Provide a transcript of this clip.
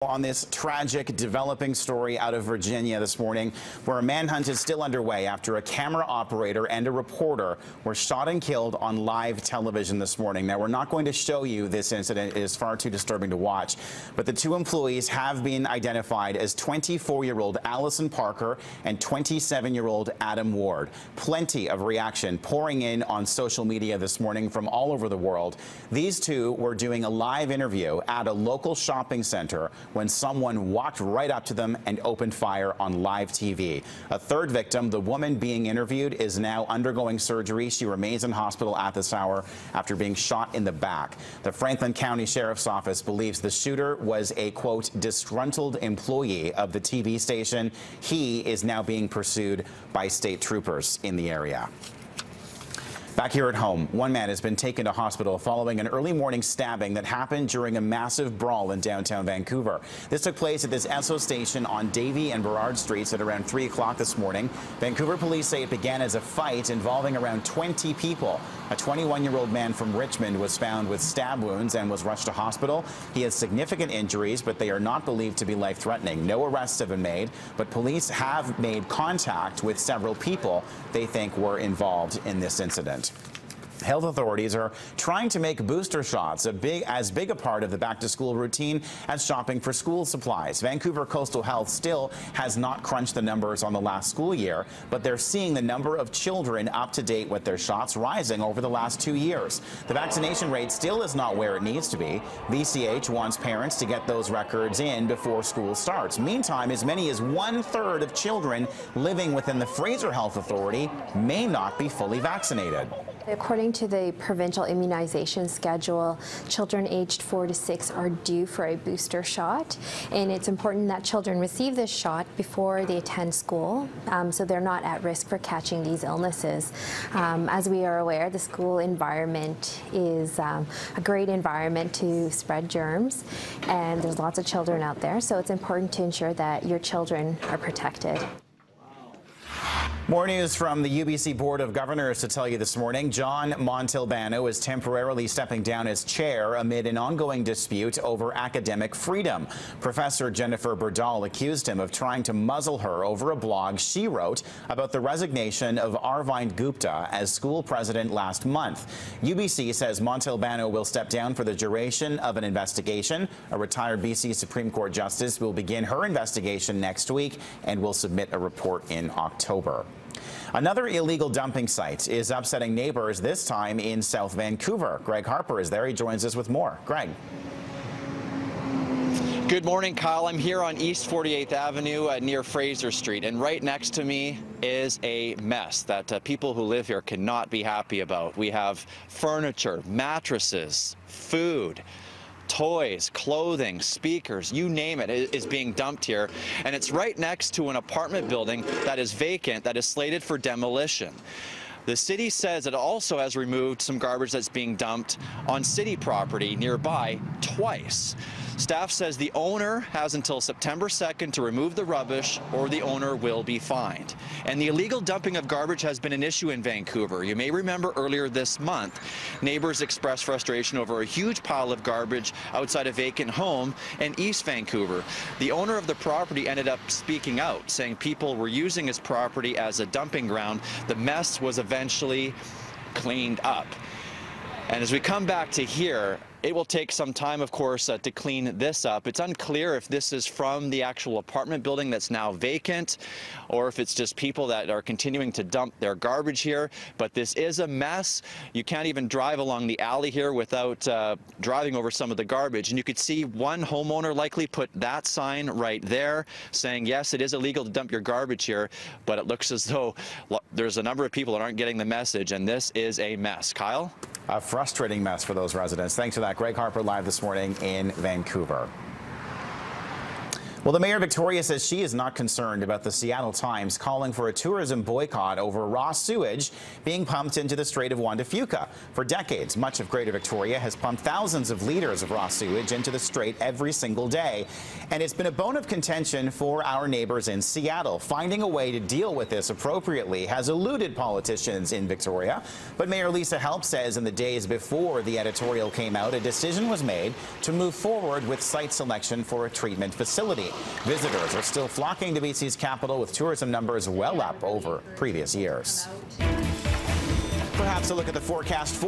On this tragic developing story out of Virginia this morning, where a manhunt is still underway after a camera operator and a reporter were shot and killed on live television this morning. Now, we're not going to show you this incident. It is far too disturbing to watch. But the two employees have been identified as 24-year-old Allison Parker and 27-year-old Adam Ward. Plenty of reaction pouring in on social media this morning from all over the world. These two were doing a live interview at a local shopping center when someone walked right up to them and opened fire on live TV. A third victim, the woman being interviewed, is now undergoing surgery. She remains in hospital at this hour after being shot in the back. The Franklin County Sheriff's Office believes the shooter was a, quote, disgruntled employee of the TV station. He is now being pursued by state troopers in the area. Back here at home, one man has been taken to hospital following an early morning stabbing that happened during a massive brawl in downtown Vancouver. This took place at this Esso station on Davie and Burrard Streets at around 3 o'clock this morning. Vancouver police say it began as a fight involving around 20 people. A 21-year-old man from Richmond was found with stab wounds and was rushed to hospital. He has significant injuries, but they are not believed to be life-threatening. No arrests have been made, but police have made contact with several people they think were involved in this incident. Health authorities are trying to make booster shots as big a part of the back-to-school routine as shopping for school supplies. Vancouver Coastal Health still has not crunched the numbers on the last school year, but they're seeing the number of children up to date with their shots rising over the last 2 years. The vaccination rate still is not where it needs to be. VCH wants parents to get those records in before school starts. Meantime, as many as 1/3 of children living within the Fraser Health Authority may not be fully vaccinated. According to the provincial immunization schedule, children aged 4 to 6 are due for a booster shot, and it's important that children receive this shot before they attend school, so they're not at risk for catching these illnesses. As we are aware, the school environment is a great environment to spread germs, and there's lots of children out there, so it's important to ensure that your children are protected. More news from the UBC Board of Governors to tell you this morning. John Montalbano is temporarily stepping down as chair amid an ongoing dispute over academic freedom. Professor Jennifer Berdahl accused him of trying to muzzle her over a blog she wrote about the resignation of Arvind Gupta as school president last month. UBC says Montalbano will step down for the duration of an investigation. A retired BC Supreme Court justice will begin her investigation next week and will submit a report in October. Another illegal dumping site is upsetting neighbors, this time in South Vancouver. Greg Harper is there. He joins us with more. Greg. Good morning, Kyle. I'm here on East 48th Avenue near Fraser Street, and right next to me is a mess that people who live here cannot be happy about. We have furniture, mattresses, food, toys, clothing, speakers, you name it, is being dumped here. And it's right next to an apartment building that is vacant, that is slated for demolition. The city says it also has removed some garbage that's being dumped on city property nearby twice. Staff says the owner has until September 2nd to remove the rubbish, or the owner will be fined. And the illegal dumping of garbage has been an issue in Vancouver. You may remember earlier this month, neighbors expressed frustration over a huge pile of garbage outside a vacant home in East Vancouver. The owner of the property ended up speaking out, saying people were using his property as a dumping ground. The mess was eventually cleaned up. And as we come back to here, it will take some time, of course, to clean this up. It's unclear if this is from the actual apartment building that's now vacant, or if it's just people that are continuing to dump their garbage here. But this is a mess. You can't even drive along the alley here without driving over some of the garbage. And you could see one homeowner likely put that sign right there saying, yes, it is illegal to dump your garbage here, but it looks as though there's a number of people that aren't getting the message, and this is a mess. Kyle? A frustrating mess for those residents. Thanks for that. Greg Harper live this morning in Vancouver. Well, the mayor of Victoria says she is not concerned about the Seattle Times calling for a tourism boycott over raw sewage being pumped into the Strait of Juan de Fuca. For decades, much of Greater Victoria has pumped thousands of liters of raw sewage into the strait every single day. And it's been a bone of contention for our neighbors in Seattle. Finding a way to deal with this appropriately has eluded politicians in Victoria. But Mayor Lisa Help says in the days before the editorial came out, a decision was made to move forward with site selection for a treatment facility. Visitors are still flocking to BC's capital, with tourism numbers well up over previous years. Perhaps a look at the forecast for